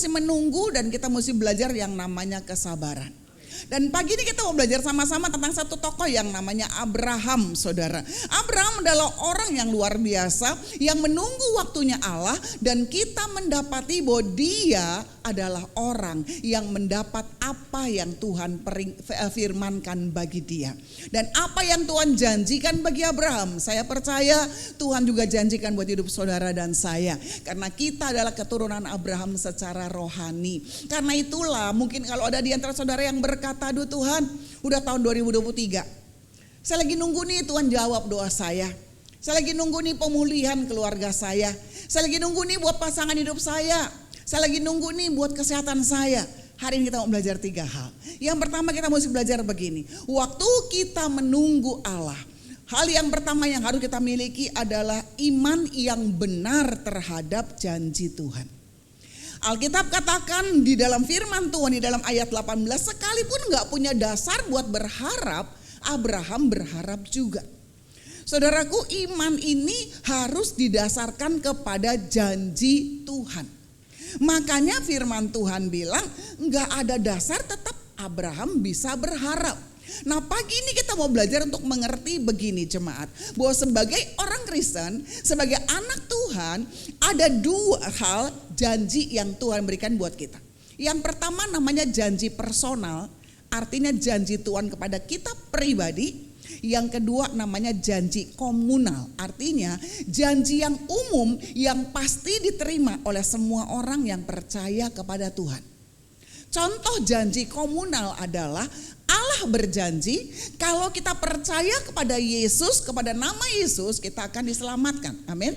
mesti menunggu dan kita mesti belajar yang namanya kesabaran. Dan pagi ini kita mau belajar sama-sama tentang satu tokoh yang namanya Abraham, saudara. Abraham adalah orang yang luar biasa, yang menunggu waktunya Allah, dan kita mendapati bahwa dia adalah orang yang mendapat apa yang Tuhan firmankan bagi dia. Dan apa yang Tuhan janjikan bagi Abraham, saya percaya Tuhan juga janjikan buat hidup saudara dan saya. Karena kita adalah keturunan Abraham secara rohani. Karena itulah mungkin kalau ada di antara saudara yang berkata, aduh Tuhan, udah tahun 2023. Saya lagi nunggu nih Tuhan jawab doa saya. Saya lagi nunggu nih pemulihan keluarga saya. Saya lagi nunggu nih buat pasangan hidup saya. Saya lagi nunggu nih buat kesehatan saya. Hari ini kita mau belajar 3 hal. Yang pertama kita mesti belajar begini. Waktu kita menunggu Allah, hal yang pertama yang harus kita miliki adalah iman yang benar terhadap janji Tuhan. Alkitab katakan di dalam firman Tuhan di dalam ayat 18, sekalipun gak punya dasar buat berharap, Abraham berharap juga. Saudaraku, iman ini harus didasarkan kepada janji Tuhan. Makanya firman Tuhan bilang gak ada dasar tetap Abraham bisa berharap. Nah pagi ini kita mau belajar untuk mengerti begini jemaat, bahwa sebagai orang Kristen, sebagai anak Tuhan, ada 2 hal janji yang Tuhan berikan buat kita. Yang pertama namanya janji personal, artinya janji Tuhan kepada kita pribadi. Yang kedua namanya janji komunal, artinya janji yang umum yang pasti diterima oleh semua orang yang percaya kepada Tuhan. Contoh janji komunal adalah Allah berjanji kalau kita percaya kepada Yesus, kepada nama Yesus, kita akan diselamatkan. Amin.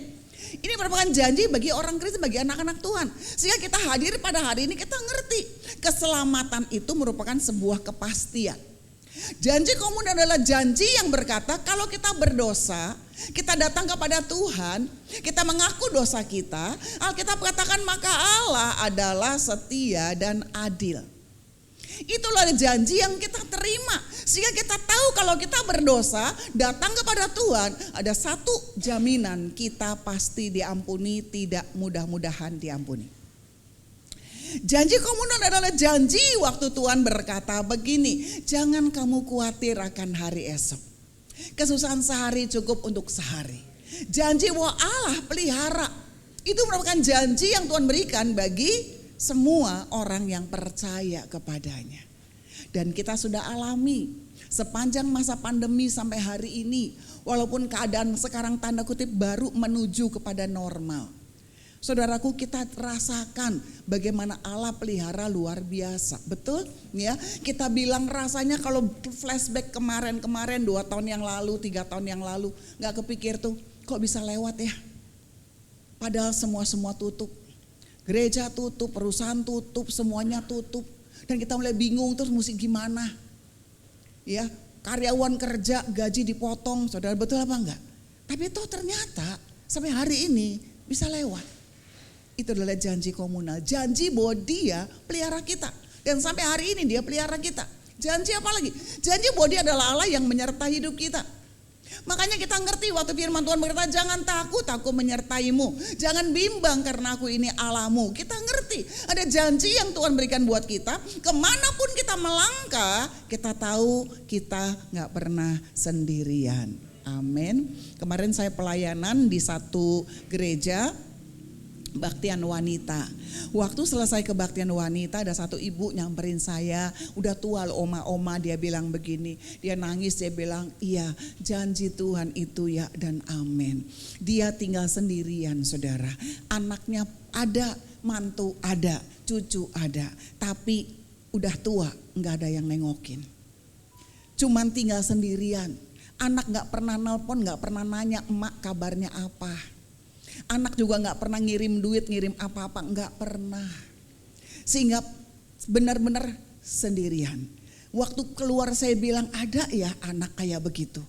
Ini merupakan janji bagi orang Kristen, bagi anak-anak Tuhan. Sehingga kita hadir pada hari ini kita ngerti keselamatan itu merupakan sebuah kepastian. Janji komunal adalah janji yang berkata kalau kita berdosa, kita datang kepada Tuhan, kita mengaku dosa kita, Alkitab katakan maka Allah adalah setia dan adil. Itulah janji yang kita terima. Sehingga kita tahu kalau kita berdosa, datang kepada Tuhan, ada satu jaminan kita pasti diampuni, tidak mudah-mudahan diampuni. Janji komunal adalah janji waktu Tuhan berkata begini, jangan kamu khawatir akan hari esok. Kesusahan sehari cukup untuk sehari. Janji bahwa Allah pelihara. Itu merupakan janji yang Tuhan berikan bagi semua orang yang percaya kepadanya. Dan kita sudah alami sepanjang masa pandemi sampai hari ini. Walaupun keadaan sekarang tanda kutip baru menuju kepada normal. Saudaraku, kita rasakan bagaimana Allah pelihara luar biasa. Betul ya, kita bilang rasanya kalau flashback kemarin 2 tahun yang lalu, 3 tahun yang lalu, gak kepikir tuh kok bisa lewat ya. Padahal semua tutup. Gereja tutup, perusahaan tutup, semuanya tutup. Dan kita mulai bingung terus mesti gimana. Ya, karyawan kerja gaji dipotong, saudara, betul apa enggak? Tapi toh ternyata sampai hari ini bisa lewat. Itu adalah janji komunal, janji bahwa dia pelihara kita. Dan sampai hari ini dia pelihara kita. Janji apa lagi? Janji bahwa dia adalah Allah yang menyertai hidup kita. Makanya kita ngerti waktu firman Tuhan berkata, jangan takut, aku menyertaimu. Jangan bimbang karena aku ini Allahmu. Kita ngerti ada janji yang Tuhan berikan buat kita. Kemanapun kita melangkah, kita tahu kita gak pernah sendirian. Amin. Kemarin saya pelayanan di satu gereja kebaktian wanita. Waktu selesai kebaktian wanita, ada satu ibu nyamperin saya, udah tua loh, oma-oma, dia bilang begini, dia nangis, dia bilang iya janji Tuhan itu ya dan amin. Dia tinggal sendirian saudara, anaknya ada, mantu ada, cucu ada, tapi udah tua gak ada yang nengokin. Cuman tinggal sendirian, anak gak pernah nelpon, gak pernah nanya emak kabarnya apa. Anak juga gak pernah ngirim duit, ngirim apa-apa, gak pernah. Sehingga benar-benar sendirian. Waktu keluar saya bilang ada ya anak kayak begitu.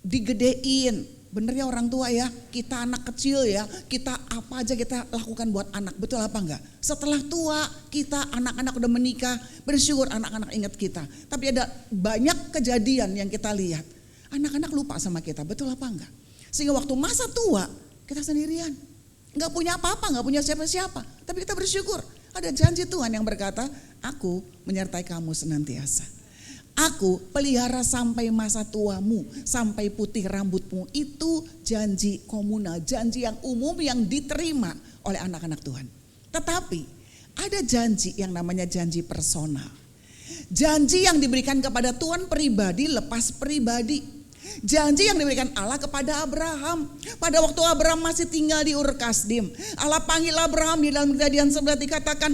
Digedein, bener ya orang tua ya, kita anak kecil ya, kita apa aja kita lakukan buat anak, betul apa enggak? Setelah tua kita anak-anak udah menikah, bersyukur anak-anak ingat kita. Tapi ada banyak kejadian yang kita lihat, anak-anak lupa sama kita, betul apa enggak? Sehingga waktu masa tua, kita sendirian. Nggak punya apa-apa, nggak punya siapa-siapa. Tapi kita bersyukur. Ada janji Tuhan yang berkata, aku menyertai kamu senantiasa. Aku pelihara sampai masa tuamu, sampai putih rambutmu. Itu janji komunal, janji yang umum yang diterima oleh anak-anak Tuhan. Tetapi ada janji yang namanya janji personal. Janji yang diberikan kepada Tuhan pribadi lepas pribadi. Janji yang diberikan Allah kepada Abraham. Pada waktu Abraham masih tinggal di Ur Kasdim, Allah panggil Abraham di dalam Kejadian 11 dikatakan,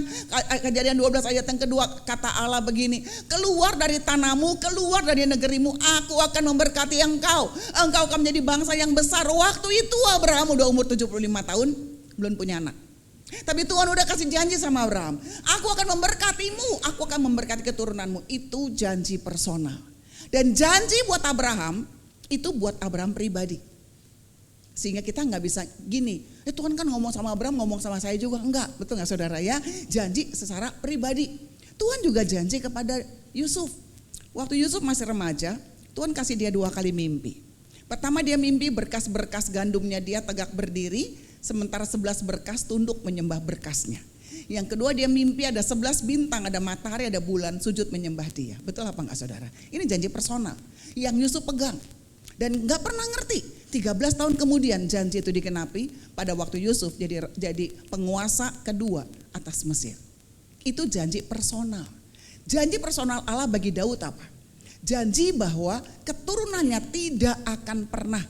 Kejadian 12 ayat yang kedua, kata Allah begini, keluar dari tanahmu, keluar dari negerimu, aku akan memberkati engkau akan menjadi bangsa yang besar. Waktu itu Abraham udah umur 75 tahun, belum punya anak. Tapi Tuhan udah kasih janji sama Abraham, aku akan memberkatimu, aku akan memberkati keturunanmu. Itu janji personal. Dan janji buat Abraham, itu buat Abraham pribadi. Sehingga kita nggak bisa gini, Tuhan kan ngomong sama Abraham, ngomong sama saya juga. Enggak, betul nggak saudara ya? Janji secara pribadi. Tuhan juga janji kepada Yusuf. Waktu Yusuf masih remaja, Tuhan kasih dia 2 kali mimpi. Pertama dia mimpi berkas-berkas gandumnya dia tegak berdiri, sementara 11 berkas tunduk menyembah berkasnya. Yang kedua dia mimpi ada 11 bintang, ada matahari, ada bulan sujud menyembah dia. Betul apa enggak saudara? Ini janji personal yang Yusuf pegang. Dan gak pernah ngerti, 13 tahun kemudian janji itu dikenapi pada waktu Yusuf jadi penguasa kedua atas Mesir. Itu janji personal. Janji personal Allah bagi Daud apa? Janji bahwa keturunannya tidak akan pernah,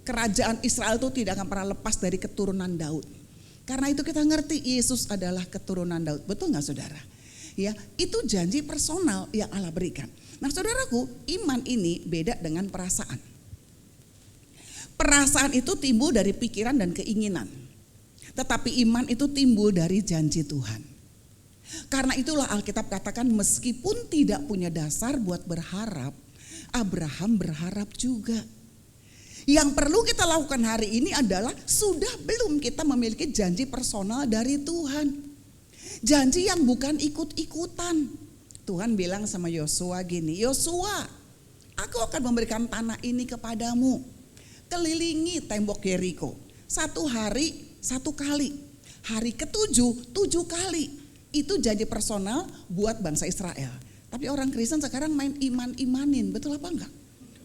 kerajaan Israel itu tidak akan pernah lepas dari keturunan Daud. Karena itu kita ngerti Yesus adalah keturunan Daud. Betul gak saudara? Ya, itu janji personal yang Allah berikan. Nah saudaraku, iman ini beda dengan perasaan. Perasaan itu timbul dari pikiran dan keinginan. Tetapi iman itu timbul dari janji Tuhan. Karena itulah Alkitab katakan meskipun tidak punya dasar buat berharap, Abraham berharap juga. Yang perlu kita lakukan hari ini adalah sudah belum kita memiliki janji personal dari Tuhan. Janji yang bukan ikut-ikutan. Tuhan bilang sama Yosua gini, Yosua, aku akan memberikan tanah ini kepadamu. Kelilingi tembok Yeriko. 1 hari 1 kali. Hari ke-7, 7 kali. Itu janji personal buat bangsa Israel. Tapi orang Kristen sekarang main iman-imanin, betul apa enggak?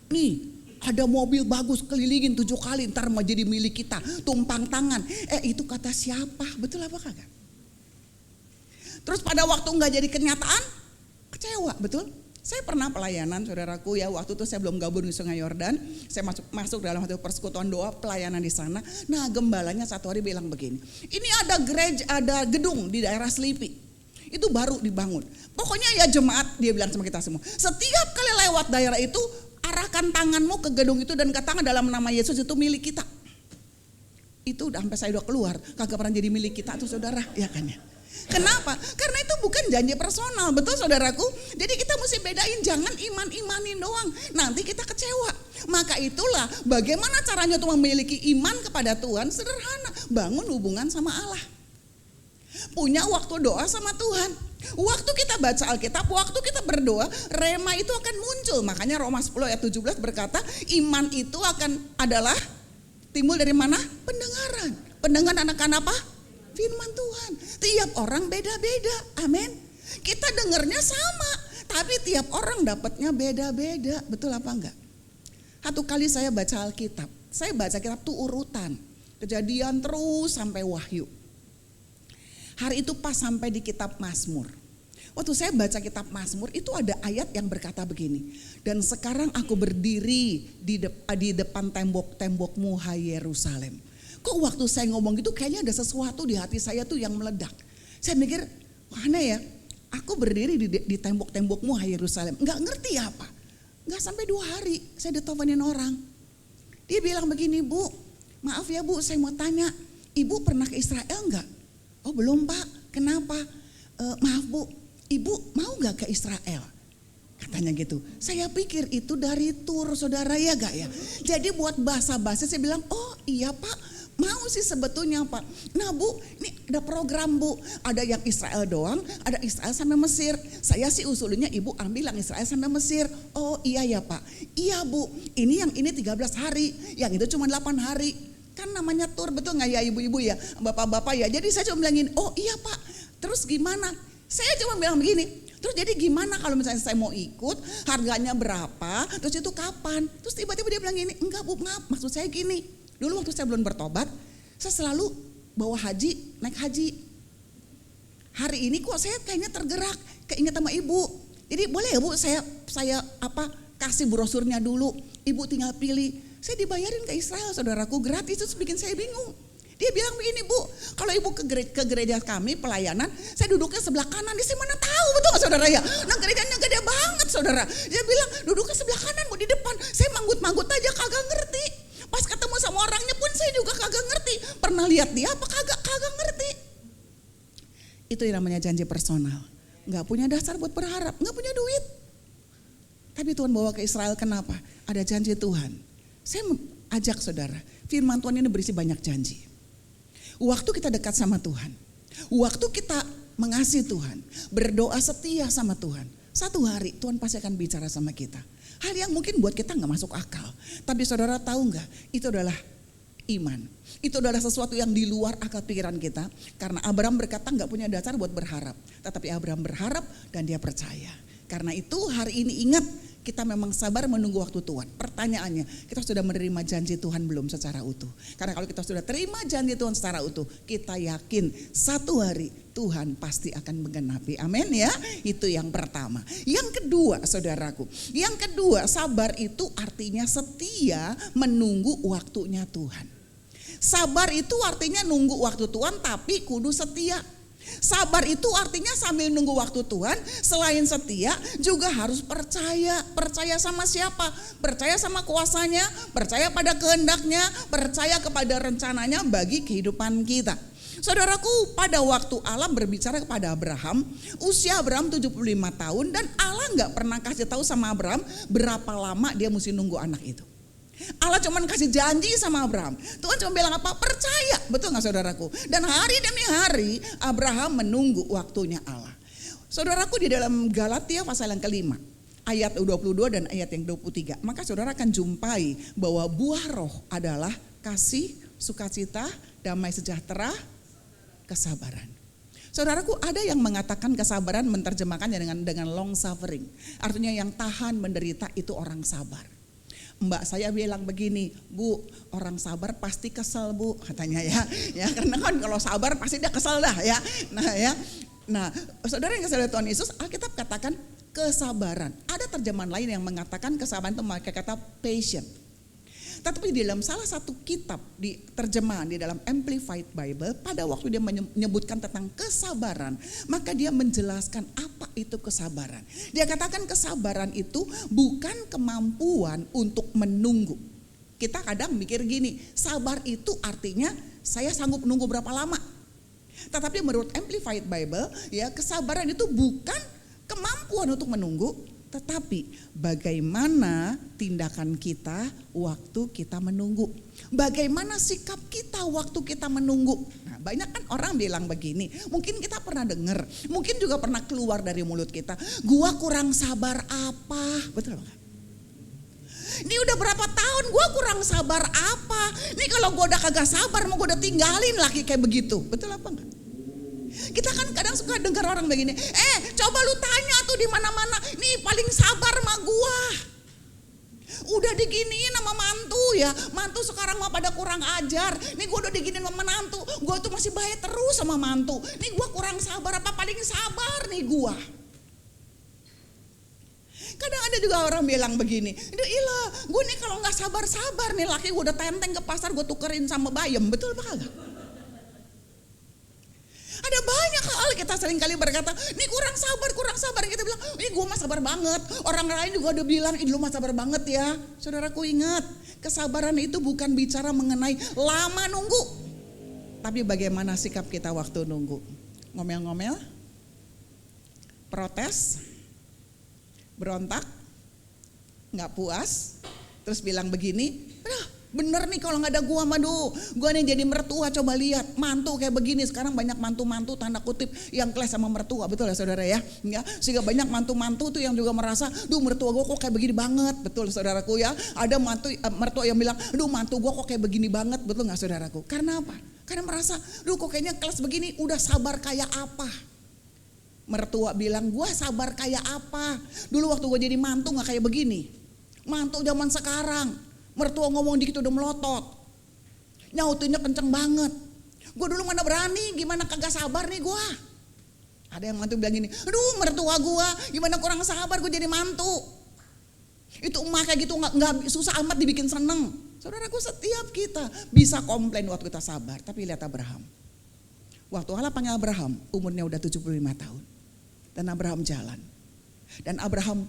Nih, ada mobil bagus kelilingin 7 kali, ntar mau jadi milik kita, tumpang tangan. Itu kata siapa? Betul apa kagak? Terus pada waktu enggak jadi kenyataan, kecewa, betul? Saya pernah pelayanan saudaraku ya, waktu itu saya belum gabung di Sungai Yordan, saya masuk dalam satu persekutuan doa pelayanan di sana. Nah gembalanya satu hari bilang begini, ini ada gereja, ada gedung di daerah Selipi, itu baru dibangun. Pokoknya ya jemaat, dia bilang sama kita semua, setiap kali lewat daerah itu arahkan tanganmu ke gedung itu dan katakan dalam nama Yesus itu milik kita. Itu udah sampai saya udah keluar, kagak pernah jadi milik kita tuh saudara, ya kan ya. Kenapa? Karena itu bukan janji personal, betul saudaraku? Jadi kita mesti bedain, jangan iman-imanin doang, nanti kita kecewa. Maka itulah bagaimana caranya untuk memiliki iman kepada Tuhan, sederhana, bangun hubungan sama Allah. Punya waktu doa sama Tuhan. Waktu kita baca Alkitab, waktu kita berdoa, rema itu akan muncul. Makanya Roma 10 ayat 17 berkata, iman itu adalah timbul dari mana? Pendengaran. Pendengaran akan apa? Firman Tuhan. Tiap orang beda-beda. Amin. Kita dengarnya sama, tapi tiap orang dapatnya beda-beda. Betul apa enggak? Satu kali saya baca Alkitab, saya baca kitab tuh urutan. Kejadian terus sampai Wahyu. Hari itu pas sampai di kitab Mazmur. Waktu saya baca kitab Mazmur itu ada ayat yang berkata begini. Dan sekarang aku berdiri di depan tembok-tembokmu hai Yerusalem. Kok waktu saya ngomong gitu kayaknya ada sesuatu di hati saya tuh yang meledak. Saya mikir, mana ya, aku berdiri di tembok-tembokmu hai Yerusalem. Gak ngerti apa. Gak sampai 2 hari saya diteleponin orang. Dia bilang begini, Bu, maaf ya Bu, saya mau tanya, Ibu pernah ke Israel gak? Oh belum Pak, kenapa? Maaf Bu, Ibu mau gak ke Israel? Katanya gitu. Saya pikir itu dari tur saudara ya gak ya? Jadi buat basa-basi saya bilang, oh iya Pak, mau sih sebetulnya Pak. Nah Bu, ini ada program Bu. Ada yang Israel doang, ada Israel sampai Mesir. Saya sih usulnya Ibu ambil yang Israel sampai Mesir. Oh iya ya Pak. Iya Bu, ini yang ini 13 hari, yang itu cuma 8 hari. Kan namanya tur, betul nggak ya ibu-ibu ya, bapak-bapak ya. Jadi saya cuma bilang gini, oh iya Pak, terus gimana? Saya cuma bilang begini, terus jadi gimana kalau misalnya saya mau ikut, harganya berapa, terus itu kapan? Terus tiba-tiba dia bilang gini, enggak Bu, maaf, maksud saya gini, dulu waktu saya belum bertobat, saya selalu bawa haji, naik haji. Hari ini kok saya kayaknya tergerak, keinget sama ibu. Jadi boleh ya Bu, saya kasih brosurnya dulu, ibu tinggal pilih. Saya dibayarin ke Israel saudaraku gratis, itu bikin saya bingung. Dia bilang begini, Bu, kalau ibu ke gereja kami pelayanan, saya duduknya sebelah kanan. Dia mana tahu, betul gak saudara ya? Nah gerejanya gede banget saudara. Dia bilang duduknya sebelah kanan, Bu, di depan. Saya manggut-manggut aja kagak ngerti. Pas ketemu sama orangnya pun saya juga kagak ngerti. Pernah lihat dia apa kagak ngerti. Itu yang namanya janji personal. Gak punya dasar buat berharap, gak punya duit. Tapi Tuhan bawa ke Israel kenapa? Ada janji Tuhan. Saya ajak saudara, firman Tuhan ini berisi banyak janji. Waktu kita dekat sama Tuhan, waktu kita mengasihi Tuhan, berdoa setia sama Tuhan, satu hari Tuhan pasti akan bicara sama kita. Hal yang mungkin buat kita gak masuk akal. Tapi saudara tahu gak, itu adalah iman. Itu adalah sesuatu yang di luar akal pikiran kita. Karena Abraham berkata gak punya dasar buat berharap. Tetapi Abraham berharap dan dia percaya. Karena itu hari ini ingat, kita memang sabar menunggu waktu Tuhan. Pertanyaannya, kita sudah menerima janji Tuhan belum secara utuh? Karena kalau kita sudah terima janji Tuhan secara utuh, kita yakin satu hari Tuhan pasti akan menggenapi. Amin ya. Itu yang pertama. Yang kedua saudaraku, yang kedua sabar itu artinya setia menunggu waktunya Tuhan. Sabar itu artinya nunggu waktu Tuhan tapi kudu setia. Sabar itu artinya sambil nunggu waktu Tuhan, selain setia juga harus percaya. Percaya sama siapa? Percaya sama kuasanya, percaya pada kehendaknya, percaya kepada rencananya bagi kehidupan kita. Saudaraku, pada waktu Allah berbicara kepada Abraham, usia Abraham 75 tahun dan Allah gak pernah kasih tahu sama Abraham berapa lama dia mesti nunggu anak itu. Allah cuma kasih janji sama Abraham. Tuhan cuma bilang apa? Percaya. Betul gak saudaraku? Dan hari demi hari Abraham menunggu waktunya Allah. Saudaraku, di dalam Galatia pasal yang kelima, ayat 22 dan ayat yang 23. Maka saudara akan jumpai bahwa buah roh adalah kasih, sukacita, damai sejahtera, kesabaran. Saudaraku, ada yang mengatakan kesabaran menerjemahkannya dengan long suffering. Artinya yang tahan menderita itu orang sabar. Mbak saya bilang begini, Bu, orang sabar pasti kesel Bu, katanya ya. Ya karena kan kalau sabar pasti dia kesel dah ya. Nah, saudara yang kesal Tuhan Yesus, Alkitab katakan kesabaran. Ada terjemahan lain yang mengatakan kesabaran itu memakai kata patient. Tetapi di dalam salah satu kitab di terjemahan di dalam Amplified Bible, pada waktu dia menyebutkan tentang kesabaran, maka dia menjelaskan apa itu kesabaran. Dia katakan kesabaran itu bukan kemampuan untuk menunggu. Kita kadang mikir gini, sabar itu artinya saya sanggup nunggu berapa lama. Tetapi menurut Amplified Bible, ya kesabaran itu bukan kemampuan untuk menunggu, tetapi bagaimana tindakan kita waktu kita menunggu. Bagaimana sikap kita waktu kita menunggu. Nah, banyak kan orang bilang begini, mungkin kita pernah dengar, mungkin juga pernah keluar dari mulut kita, gua kurang sabar apa? Betul enggak? Ini udah berapa tahun gua kurang sabar apa? Ini kalau gua udah kagak sabar mau gua udah tinggalin laki kayak begitu. Betul apa enggak? Kita kan kadang suka dengar orang begini, coba lu tanya tuh di mana-mana, nih paling sabar sama gua. Udah diginiin sama mantu ya, mantu sekarang mah pada kurang ajar. Nih gua udah diginiin sama menantu, gua tuh masih baik terus sama mantu. Nih gua kurang sabar apa paling sabar nih gua. Kadang ada juga orang bilang begini, ilah gue nih kalau gak sabar-sabar nih laki gue udah tenteng ke pasar gue tukerin sama bayam, betul apa kagak? Ada banyak hal kita sering kali berkata, ini kurang sabar. Kita bilang, ini gue mah sabar banget. Orang lain juga udah bilang, ini lu mah sabar banget ya. Saudaraku ingat, kesabaran itu bukan bicara mengenai lama nunggu. Tapi bagaimana sikap kita waktu nunggu. Ngomel-ngomel, protes, berontak, gak puas. Terus bilang begini, Bener nih kalau nggak ada gua, madu, gua nih jadi mertua, coba lihat mantu kayak begini. Sekarang banyak mantu-mantu tanda kutip yang kelas sama mertua, betul ya saudara ya? Sehingga banyak mantu-mantu tuh yang juga merasa, duh mertua gua kok kayak begini banget, betul saudaraku ya? Ada mertua yang bilang, duh mantu gua kok kayak begini banget, betul nggak saudaraku? Karena apa? Karena merasa, duh kok kayaknya kelas begini, udah sabar kayak apa? Mertua bilang, gua sabar kayak apa? Dulu waktu gua jadi mantu nggak kayak begini. Mantu zaman sekarang. Mertua ngomong dikit udah melotot. Nyautinnya kenceng banget. Gue dulu mana berani, gimana kagak sabar nih gue. Ada yang mantu bilang gini, aduh mertua gue gimana kurang sabar gue jadi mantu. Itu emak kayak gitu nggak susah amat dibikin seneng. Saudaraku setiap kita bisa komplain waktu kita sabar. Tapi lihat Abraham. Waktu Allah panggil Abraham umurnya udah 75 tahun. Dan Abraham jalan. Dan Abraham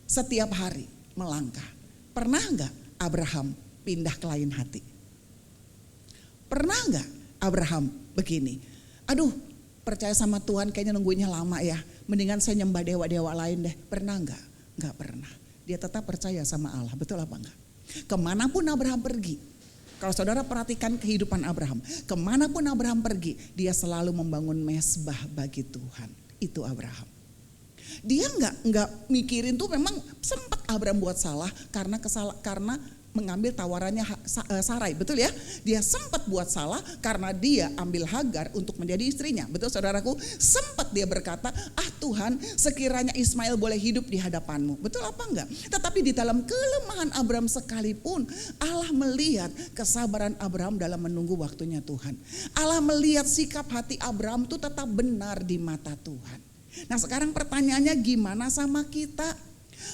setiap hari melangkah. Pernah enggak Abraham pindah ke lain hati? Pernah enggak Abraham begini, aduh percaya sama Tuhan kayaknya nungguinnya lama ya, mendingan saya nyembah dewa-dewa lain deh. Pernah enggak? Enggak pernah. Dia tetap percaya sama Allah, betul apa enggak? Kemanapun Abraham pergi, kalau saudara perhatikan kehidupan Abraham, kemanapun Abraham pergi, dia selalu membangun mezbah bagi Tuhan. Itu Abraham. Dia nggak mikirin tuh, memang sempat Abraham buat salah karena mengambil tawarannya Sarai, betul ya? Dia sempat buat salah karena dia ambil Hagar untuk menjadi istrinya, betul saudaraku? Sempat dia berkata, Tuhan sekiranya Ismail boleh hidup di hadapanmu, betul apa enggak? Tetapi di dalam kelemahan Abraham sekalipun, Allah melihat kesabaran Abraham dalam menunggu waktunya Tuhan. Allah melihat sikap hati Abraham itu tetap benar di mata Tuhan. Nah sekarang pertanyaannya, gimana sama kita?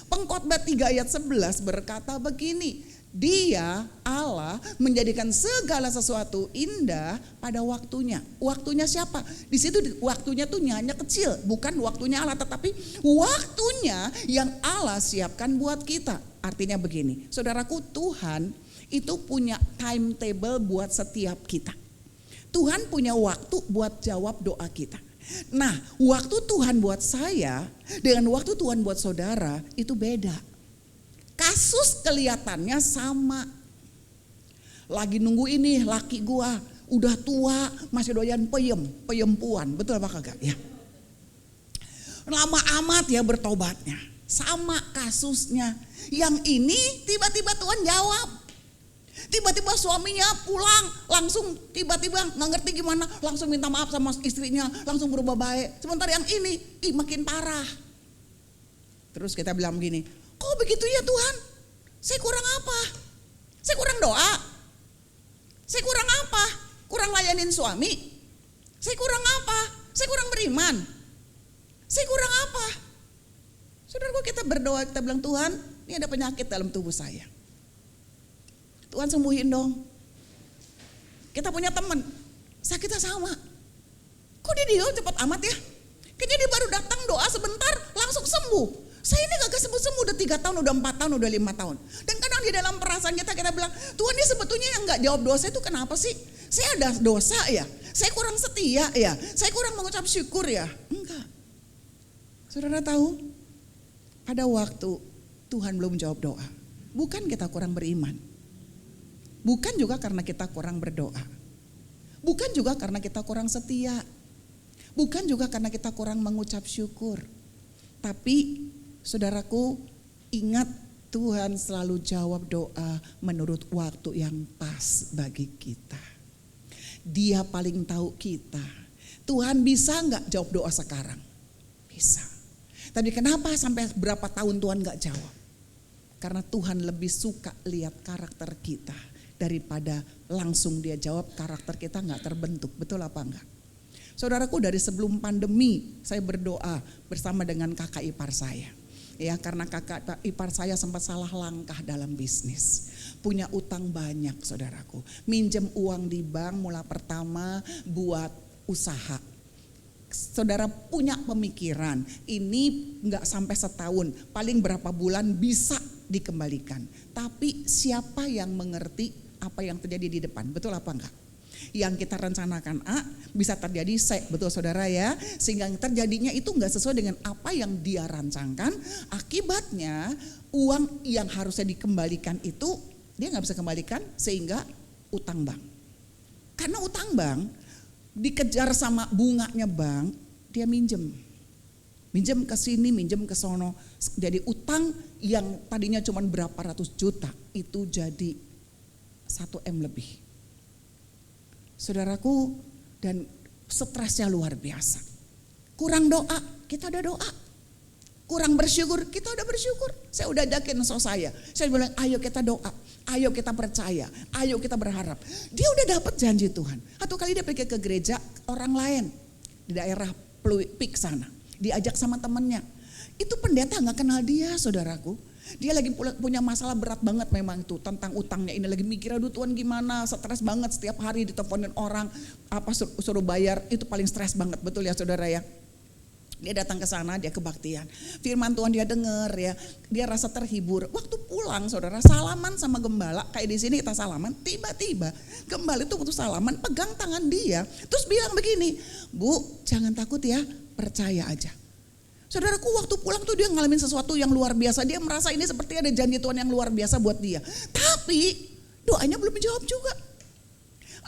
Pengkhotbah 3 ayat 11 berkata begini, Dia Allah menjadikan segala sesuatu indah pada waktunya. Waktunya siapa? Di situ waktunya tuh hanya kecil, bukan waktunya Allah, tetapi waktunya yang Allah siapkan buat kita. Artinya begini, saudaraku, Tuhan itu punya timetable buat setiap kita. Tuhan punya waktu buat jawab doa kita. Nah, waktu Tuhan buat saya dengan waktu Tuhan buat saudara itu beda. Kasus kelihatannya sama. Lagi nunggu ini laki gua udah tua masih doyan peyempuan, betul apa kagak ya? Lama amat ya bertobatnya. Sama kasusnya. Yang ini tiba-tiba Tuhan jawab. Tiba-tiba suaminya pulang, langsung tiba-tiba nggak ngerti gimana, langsung minta maaf sama istrinya, langsung berubah baik. Sementara yang ini, makin parah. Terus kita bilang begini, kok begitu ya Tuhan? Saya kurang apa? Saya kurang doa? Saya kurang apa? Kurang layanin suami? Saya kurang apa? Saya kurang beriman? Saya kurang apa? Saudaraku, kita berdoa, kita bilang, Tuhan, ini ada penyakit dalam tubuh saya. Tuhan sembuhin dong. Kita punya teman, sakitnya sama. Kok dia cepat amat ya? Kayaknya dia baru datang doa sebentar langsung sembuh. Saya ini gak sembuh-sembuh udah 3 tahun, udah 4 tahun, udah 5 tahun. Dan kadang di dalam perasaan kita bilang, Tuhan ini sebetulnya yang gak jawab dosa itu kenapa sih? Saya ada dosa ya? Saya kurang setia ya? Saya kurang mengucap syukur ya? Enggak. Saudara tahu? Pada waktu Tuhan belum jawab doa, bukan kita kurang beriman. Bukan juga karena kita kurang berdoa. Bukan juga karena kita kurang setia. Bukan juga karena kita kurang mengucap syukur. Tapi saudaraku, ingat Tuhan selalu jawab doa menurut waktu yang pas bagi kita. Dia paling tahu kita. Tuhan bisa gak jawab doa sekarang? Bisa. Tapi kenapa sampai berapa tahun Tuhan gak jawab? Karena Tuhan lebih suka lihat karakter kita daripada langsung dia jawab, karakter kita gak terbentuk. Betul apa enggak? Saudaraku, dari sebelum pandemi saya berdoa bersama dengan kakak ipar saya. Ya, karena kakak ipar saya sempat salah langkah dalam bisnis. Punya utang banyak saudaraku. Minjem uang di bank mulai pertama buat usaha. Saudara punya pemikiran, ini gak sampai setahun, paling berapa bulan bisa dikembalikan. Tapi siapa yang mengerti apa yang terjadi di depan, betul apa enggak? Yang kita rencanakan A bisa terjadi C, betul saudara ya. Sehingga yang terjadinya itu enggak sesuai dengan apa yang dia rancangkan. Akibatnya uang yang harusnya dikembalikan itu dia nggak bisa kembalikan sehingga utang bank. Karena utang bank dikejar sama bunganya bank, dia minjem ke sini, minjem ke sono. Jadi utang yang tadinya cuma berapa ratus juta itu jadi 1 M lebih. Saudaraku, dan stresnya luar biasa. Kurang doa, kita udah doa. Kurang bersyukur, kita udah bersyukur. Saya udah ajakin saya bilang ayo kita doa, ayo kita percaya, ayo kita berharap. Dia udah dapat janji Tuhan. Satu kali dia pergi ke gereja orang lain di daerah Pik sana. Diajak sama temennya. Itu pendeta gak kenal dia, saudaraku. Dia lagi punya masalah berat banget memang itu tentang utangnya. Ini lagi mikir aduh Tuhan gimana, stres banget setiap hari diteleponin orang, suruh bayar, itu paling stres banget, betul ya saudara ya. Dia datang ke sana, dia kebaktian. Firman Tuhan dia dengar ya, dia rasa terhibur. Waktu pulang saudara salaman sama gembala, kayak di sini kita salaman, tiba-tiba gembala itu waktu salaman pegang tangan dia, terus bilang begini, Bu jangan takut ya, percaya aja. Saudaraku waktu pulang tuh dia ngalamin sesuatu yang luar biasa, dia merasa ini seperti ada janji Tuhan yang luar biasa buat dia. Tapi doanya belum dijawab juga.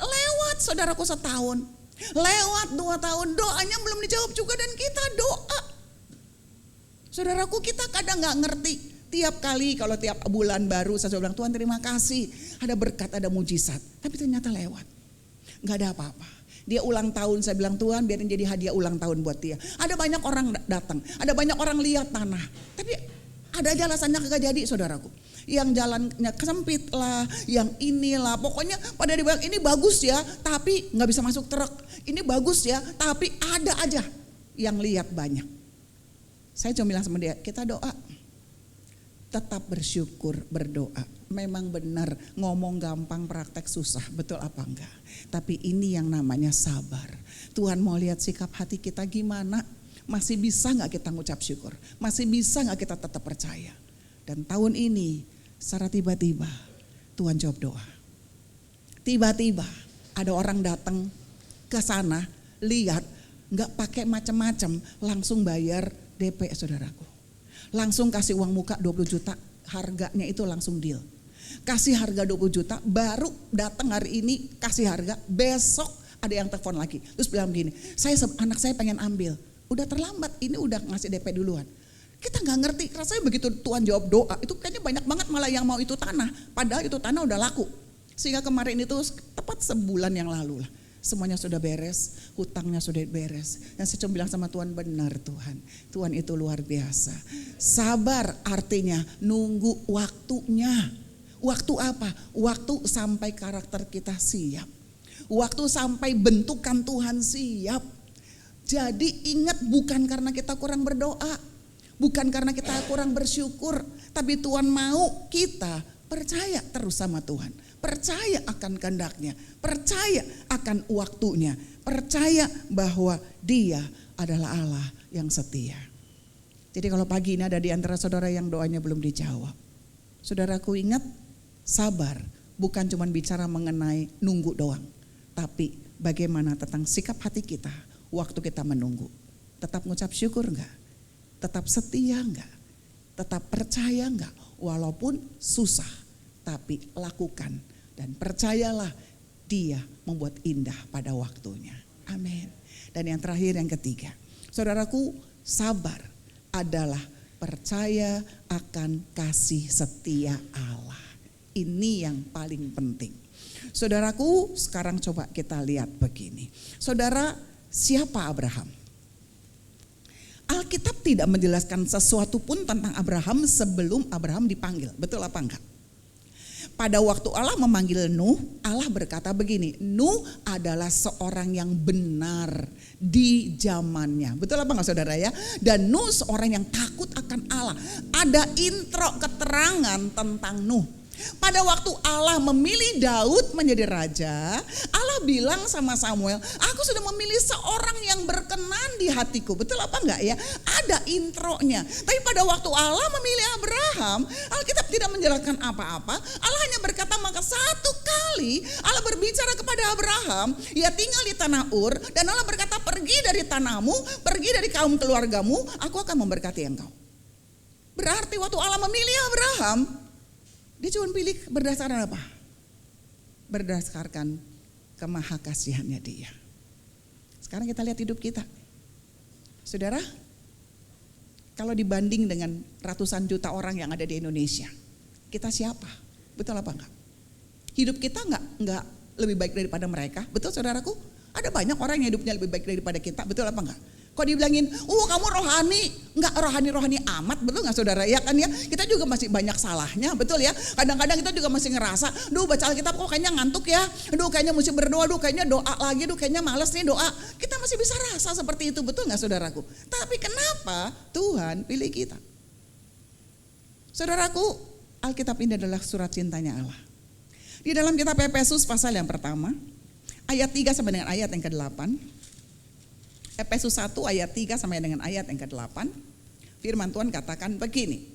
Lewat saudaraku setahun, lewat 2 tahun, doanya belum dijawab juga dan kita doa. Saudaraku kita kadang gak ngerti, tiap kali kalau tiap bulan baru saya bilang Tuhan terima kasih, ada berkat, ada mujizat. Tapi ternyata lewat, gak ada apa-apa. Dia ulang tahun, saya bilang Tuhan biarin jadi hadiah ulang tahun buat dia. Ada banyak orang datang, ada banyak orang lihat tanah. Tapi ada aja alasannya kagak jadi saudaraku. Yang jalannya sempit lah, yang inilah. Pokoknya pada dibilang ini bagus ya, tapi gak bisa masuk truk. Ini bagus ya, tapi ada aja yang lihat banyak. Saya cuma bilang sama dia, kita doa. Tetap bersyukur, berdoa. Memang benar ngomong gampang, praktek susah, betul apa enggak? Tapi ini yang namanya sabar. Tuhan mau lihat sikap hati kita gimana. Masih bisa gak kita ngucap syukur? Masih bisa gak kita tetap percaya? Dan tahun ini secara tiba-tiba Tuhan jawab doa. Tiba-tiba ada orang datang ke sana, lihat gak pakai macam-macam, langsung bayar DP saudaraku. Langsung kasih uang muka 20 juta, harganya itu langsung deal. Kasih harga 20 juta, baru datang hari ini kasih harga, besok ada yang telepon lagi. Terus bilang begini, anak saya pengen ambil, udah terlambat, ini udah ngasih DP duluan. Kita gak ngerti, rasanya begitu Tuhan jawab doa, itu kayaknya banyak banget malah yang mau itu tanah. Padahal itu tanah udah laku. Sehingga kemarin itu tepat sebulan yang lalu lah. Semuanya sudah beres, hutangnya sudah beres. Dan saya cuma bilang sama Tuhan, benar Tuhan. Tuhan itu luar biasa. Sabar artinya nunggu waktunya. Waktu apa? Waktu sampai karakter kita siap. Waktu sampai bentukan Tuhan siap. Jadi ingat bukan karena kita kurang berdoa. Bukan karena kita kurang bersyukur. Tapi Tuhan mau kita percaya terus sama Tuhan. Percaya akan kehendaknya, percaya akan waktunya, percaya bahwa Dia adalah Allah yang setia. Jadi kalau pagi ini ada di antara saudara yang doanya belum dijawab, saudaraku ingat, sabar bukan cuma bicara mengenai nunggu doang, tapi bagaimana tentang sikap hati kita waktu kita menunggu. Tetap ngucap syukur enggak? Tetap setia enggak? Tetap percaya enggak? Walaupun susah, tapi lakukan. Dan percayalah Dia membuat indah pada waktunya. Amin. Dan yang terakhir yang ketiga. Saudaraku, sabar adalah percaya akan kasih setia Allah. Ini yang paling penting. Saudaraku, sekarang coba kita lihat begini. Saudara, siapa Abraham? Alkitab tidak menjelaskan sesuatu pun tentang Abraham sebelum Abraham dipanggil. Betul apa enggak? Pada waktu Allah memanggil Nuh, Allah berkata begini, Nuh adalah seorang yang benar di zamannya. Betul apa enggak saudara ya? Dan Nuh seorang yang takut akan Allah. Ada intro keterangan tentang Nuh. Pada waktu Allah memilih Daud menjadi raja, Allah bilang sama Samuel, aku sudah memilih seorang yang berkenan di hatiku. Betul apa enggak ya? Ada intronya. Tapi pada waktu Allah memilih Abraham, Alkitab tidak menjelaskan apa-apa. Allah hanya berkata, maka satu kali Allah berbicara kepada Abraham, ia tinggal di tanah Ur, dan Allah berkata, pergi dari tanahmu, pergi dari kaum keluargamu, aku akan memberkati engkau. Berarti waktu Allah memilih Abraham, Dia cuma pilih berdasarkan apa? Berdasarkan kemahakasihannya dia. Sekarang kita lihat hidup kita. Saudara, kalau dibanding dengan ratusan juta orang yang ada di Indonesia, kita siapa? Betul apa enggak? Hidup kita enggak lebih baik daripada mereka. Betul saudaraku? Ada banyak orang yang hidupnya lebih baik daripada kita. Betul apa enggak? Kok dibilangin, kamu rohani, enggak rohani amat, betul enggak saudara? Ya kan ya, kita juga masih banyak salahnya, betul ya. Kadang-kadang kita juga masih ngerasa, baca Alkitab kok kayaknya ngantuk ya. Kayaknya mesti berdoa, kayaknya doa lagi, kayaknya males nih doa. Kita masih bisa rasa seperti itu, betul enggak saudaraku? Tapi kenapa Tuhan pilih kita? Saudaraku, Alkitab ini adalah surat cintanya Allah. Di dalam kitab Efesus pasal yang pertama, ayat 3 sampai dengan ayat yang ke-8. Efesus 1 ayat 3 sampai dengan ayat yang ke-8. Firman Tuhan katakan begini.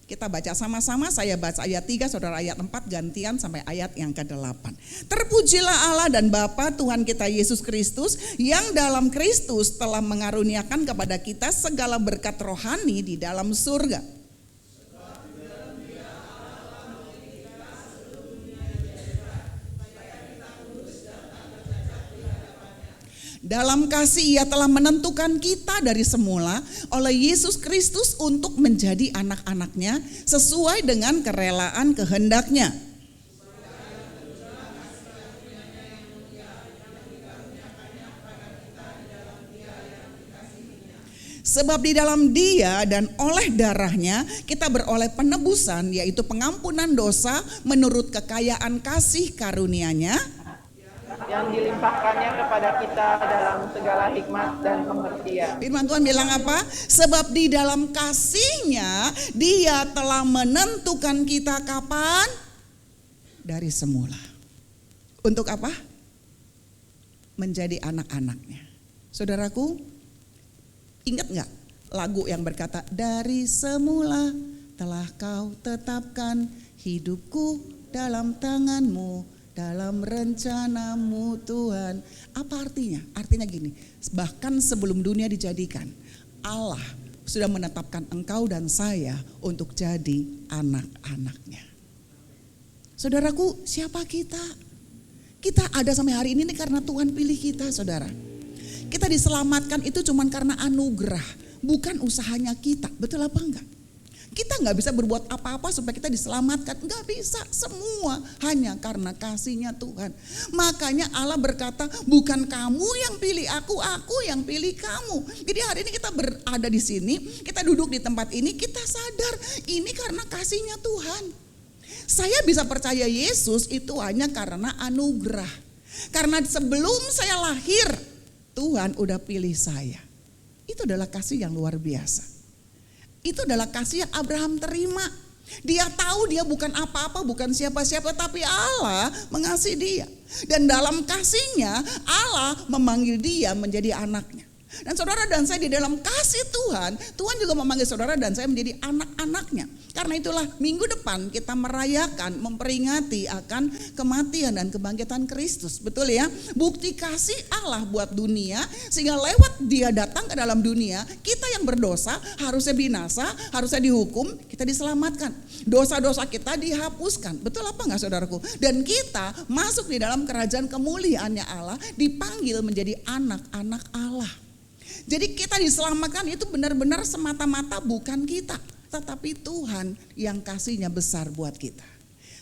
Kita baca sama-sama, saya baca ayat 3, saudara ayat 4, gantian sampai ayat yang ke-8. Terpujilah Allah dan Bapa Tuhan kita Yesus Kristus, yang dalam Kristus telah mengaruniakan kepada kita segala berkat rohani di dalam surga. Dalam kasih Ia telah menentukan kita dari semula oleh Yesus Kristus untuk menjadi anak-anaknya sesuai dengan kerelaan kehendak-Nya. Sebab di dalam Dia dan oleh darah-Nya kita beroleh penebusan, yaitu pengampunan dosa menurut kekayaan kasih karunia-Nya yang dilimpahkannya kepada kita dalam segala hikmat dan pengertian. Firman Tuhan bilang apa? Sebab di dalam kasih-Nya Dia telah menentukan kita kapan? Dari semula. Untuk apa? Menjadi anak-anak-Nya. Saudaraku, ingat gak lagu yang berkata, dari semula telah Kau tetapkan hidupku dalam tangan-Mu, dalam rencanamu Tuhan. Apa artinya? Artinya gini, bahkan sebelum dunia dijadikan, Allah sudah menetapkan engkau dan saya untuk jadi anak-anaknya. Saudaraku, siapa kita? Kita ada sampai hari ini karena Tuhan pilih kita, saudara. Kita diselamatkan itu cuma karena anugerah, bukan usahanya kita. Betul apa enggak? Kita gak bisa berbuat apa-apa supaya kita diselamatkan. Gak bisa, semua hanya karena kasih-Nya Tuhan. Makanya Allah berkata, bukan kamu yang pilih aku yang pilih kamu. Jadi hari ini kita berada di sini, kita duduk di tempat ini, kita sadar ini karena kasih-Nya Tuhan. Saya bisa percaya Yesus itu hanya karena anugerah. Karena sebelum saya lahir, Tuhan udah pilih saya. Itu adalah kasih yang luar biasa. Itu adalah kasih yang Abraham terima. Dia tahu dia bukan apa-apa, bukan siapa-siapa, tapi Allah mengasihi dia. Dan dalam kasih-Nya Allah memanggil dia menjadi anaknya. Dan saudara dan saya di dalam kasih Tuhan, Tuhan juga memanggil saudara dan saya menjadi anak-anaknya. Karena itulah minggu depan kita merayakan, memperingati akan kematian dan kebangkitan Kristus. Betul ya? Bukti kasih Allah buat dunia, sehingga lewat Dia datang ke dalam dunia, kita yang berdosa harusnya binasa, harusnya dihukum, kita diselamatkan. Dosa-dosa kita dihapuskan. Betul apa enggak saudaraku? Dan kita masuk di dalam kerajaan kemuliaannya Allah, dipanggil menjadi anak-anak Allah. Jadi kita diselamatkan itu benar-benar semata-mata bukan kita, tetapi Tuhan yang kasih-Nya besar buat kita.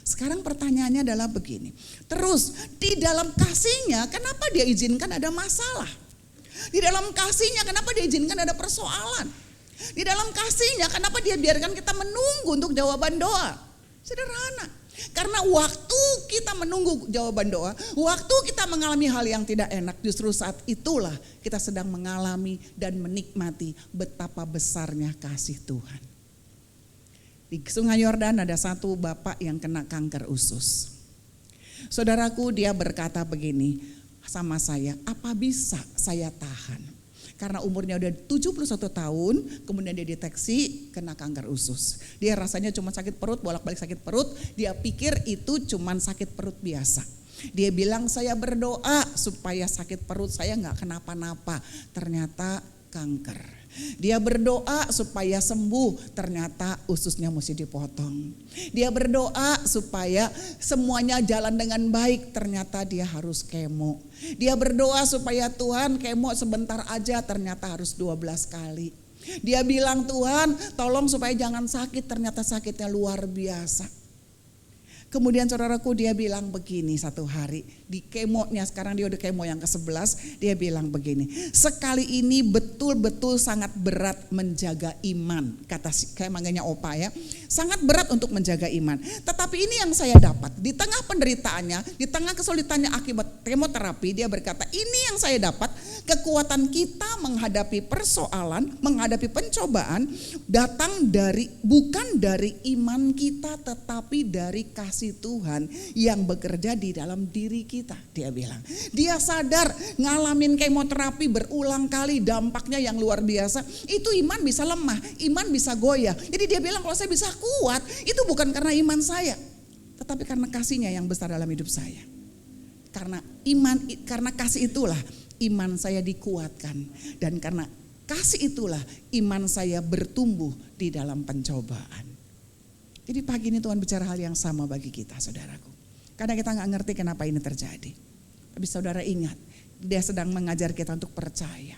Sekarang pertanyaannya adalah begini. Terus di dalam kasih-Nya kenapa Dia izinkan ada masalah? Di dalam kasih-Nya kenapa Dia izinkan ada persoalan? Di dalam kasih-Nya kenapa Dia biarkan kita menunggu untuk jawaban doa? Sederhana. Karena waktu kita menunggu jawaban doa, waktu kita mengalami hal yang tidak enak, justru saat itulah kita sedang mengalami dan menikmati betapa besarnya kasih Tuhan. Di Sungai Yordan ada satu bapak yang kena kanker usus. Saudaraku, dia berkata begini sama saya, apa bisa saya tahan? Karena umurnya udah 71 tahun, kemudian dia deteksi kena kanker usus. Dia rasanya cuma sakit perut, bolak-balik sakit perut, dia pikir itu cuma sakit perut biasa. Dia bilang saya berdoa supaya sakit perut saya gak kenapa-napa, ternyata kanker. Dia berdoa supaya sembuh, ternyata ususnya mesti dipotong. Dia berdoa supaya semuanya jalan dengan baik, ternyata dia harus kemo. Dia berdoa supaya Tuhan kemo sebentar aja, ternyata harus 12 kali. Dia bilang, Tuhan tolong supaya jangan sakit, ternyata sakitnya luar biasa. Kemudian saudaraku, dia bilang begini satu hari, di kemonya, sekarang dia udah kemo yang ke-11, dia bilang begini, sekali ini betul-betul sangat berat menjaga iman, kata kayak manggilnya Opa ya, sangat berat untuk menjaga iman. Tetapi ini yang saya dapat, di tengah penderitaannya, di tengah kesulitannya akibat kemoterapi, dia berkata, ini yang saya dapat, kekuatan kita menghadapi persoalan, menghadapi pencobaan, datang dari, bukan dari iman kita, tetapi dari kasih Tuhan yang bekerja di dalam diri kita, dia bilang. Dia sadar ngalamin kemoterapi berulang kali, dampaknya yang luar biasa. Itu iman bisa lemah, iman bisa goyah. Jadi dia bilang kalau saya bisa kuat, itu bukan karena iman saya, tetapi karena kasihnya yang besar dalam hidup saya. Karena iman, karena kasih itulah iman saya dikuatkan. Dan karena kasih itulah iman saya bertumbuh di dalam pencobaan. Jadi pagi ini Tuhan bicara hal yang sama bagi kita, saudaraku. Karena kita gak ngerti kenapa ini terjadi. Tapi saudara ingat, dia sedang mengajar kita untuk percaya.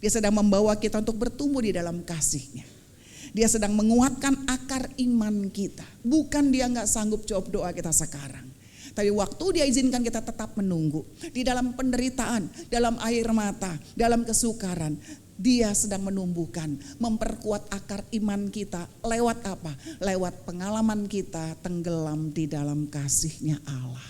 Dia sedang membawa kita untuk bertumbuh di dalam kasih-Nya. Dia sedang menguatkan akar iman kita. Bukan dia gak sanggup jawab doa kita sekarang. Tapi waktu dia izinkan kita tetap menunggu. Di dalam penderitaan, dalam air mata, dalam kesukaran. Dia sedang menumbuhkan, memperkuat akar iman kita. Lewat apa? Lewat pengalaman kita tenggelam di dalam kasih-Nya Allah.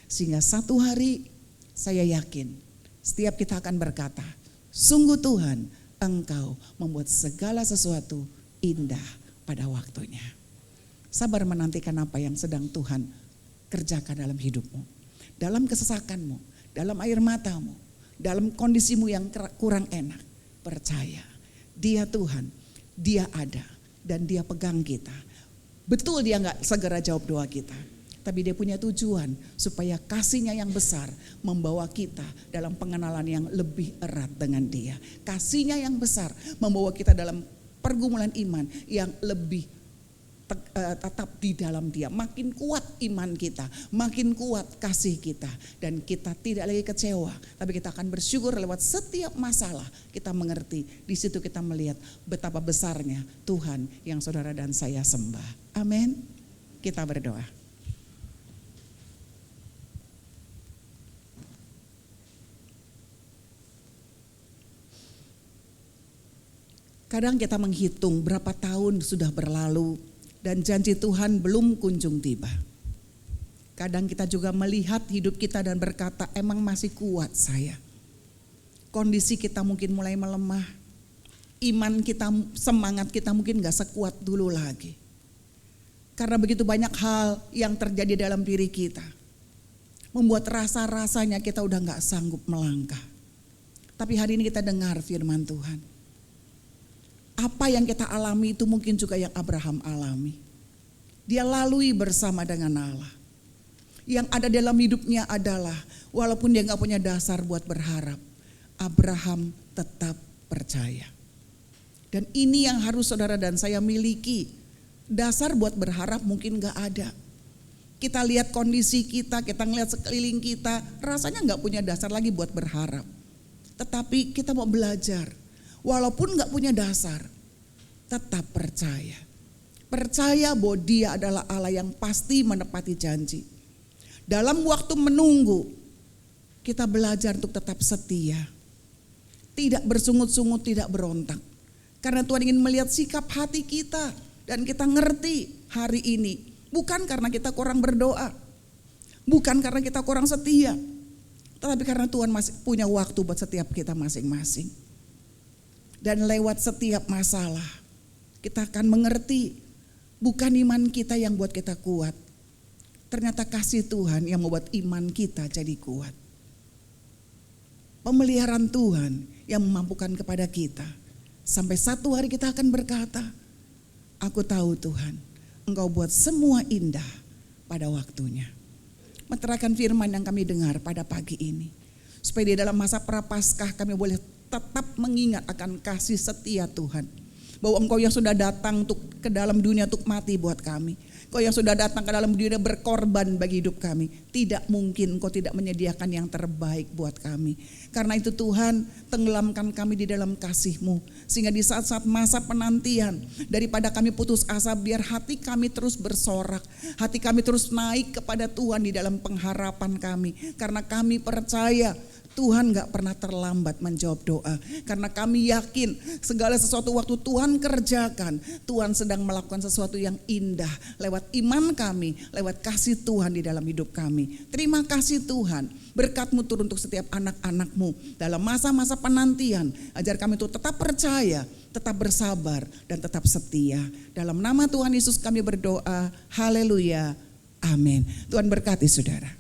Sehingga satu hari saya yakin setiap kita akan berkata, sungguh Tuhan, Engkau membuat segala sesuatu indah pada waktunya. Sabar menantikan apa yang sedang Tuhan kerjakan dalam hidupmu. Dalam kesesakanmu, dalam air matamu, dalam kondisimu yang kurang enak. Percaya, dia Tuhan, dia ada dan dia pegang kita. Betul dia gak segera jawab doa kita, tapi dia punya tujuan supaya kasih-Nya yang besar membawa kita dalam pengenalan yang lebih erat dengan dia. Kasih-Nya yang besar membawa kita dalam pergumulan iman yang lebih tetap di dalam dia. Makin kuat iman kita, makin kuat kasih kita. Dan kita tidak lagi kecewa, tapi kita akan bersyukur lewat setiap masalah. Kita mengerti, di situ kita melihat betapa besarnya Tuhan yang saudara dan saya sembah. Amin. Kita berdoa. Kadang kita menghitung berapa tahun sudah berlalu dan janji Tuhan belum kunjung tiba. Kadang kita juga melihat hidup kita dan berkata, emang masih kuat saya. Kondisi kita mungkin mulai melemah. Iman kita, semangat kita mungkin gak sekuat dulu lagi. Karena begitu banyak hal yang terjadi dalam diri kita. Membuat rasa-rasanya kita udah gak sanggup melangkah. Tapi hari ini kita dengar firman Tuhan. Apa yang kita alami itu mungkin juga yang Abraham alami. Dia lalui bersama dengan Allah. Yang ada dalam hidupnya adalah walaupun dia gak punya dasar buat berharap, Abraham tetap percaya. Dan ini yang harus saudara dan saya miliki. Dasar buat berharap mungkin gak ada. Kita lihat kondisi kita, kita ngeliat sekeliling kita, rasanya gak punya dasar lagi buat berharap. Tetapi kita mau belajar. Walaupun gak punya dasar, tetap percaya. Percaya bahwa dia adalah Allah yang pasti menepati janji. Dalam waktu menunggu, kita belajar untuk tetap setia. Tidak bersungut-sungut, tidak berontak. Karena Tuhan ingin melihat sikap hati kita. Dan kita ngerti hari ini. Bukan karena kita kurang berdoa. Bukan karena kita kurang setia. Tetapi karena Tuhan masih punya waktu buat setiap kita masing-masing. Dan lewat setiap masalah kita akan mengerti bukan iman kita yang buat kita kuat. Ternyata kasih Tuhan yang membuat iman kita jadi kuat. Pemeliharaan Tuhan yang memampukan kepada kita. Sampai satu hari kita akan berkata, aku tahu Tuhan, Engkau buat semua indah pada waktunya. Meteraikan firman yang kami dengar pada pagi ini. Supaya di dalam masa prapaskah kami boleh tetap mengingat akan kasih setia Tuhan. Bahwa Engkau yang sudah datang ke dalam dunia untuk mati buat kami. Engkau yang sudah datang ke dalam dunia berkorban bagi hidup kami. Tidak mungkin Engkau tidak menyediakan yang terbaik buat kami. Karena itu Tuhan, tenggelamkan kami di dalam kasih-Mu. Sehingga di saat-saat masa penantian, daripada kami putus asa, biar hati kami terus bersorak. Hati kami terus naik kepada Tuhan di dalam pengharapan kami. Karena kami percaya Tuhan gak pernah terlambat menjawab doa. Karena kami yakin segala sesuatu waktu Tuhan kerjakan, Tuhan sedang melakukan sesuatu yang indah lewat iman kami, lewat kasih Tuhan di dalam hidup kami. Terima kasih Tuhan, berkat-Mu turun untuk setiap anak-anak-Mu dalam masa-masa penantian. Ajar kami untuk tetap percaya, tetap bersabar, dan tetap setia. Dalam nama Tuhan Yesus kami berdoa, haleluya, amin. Tuhan berkati saudara.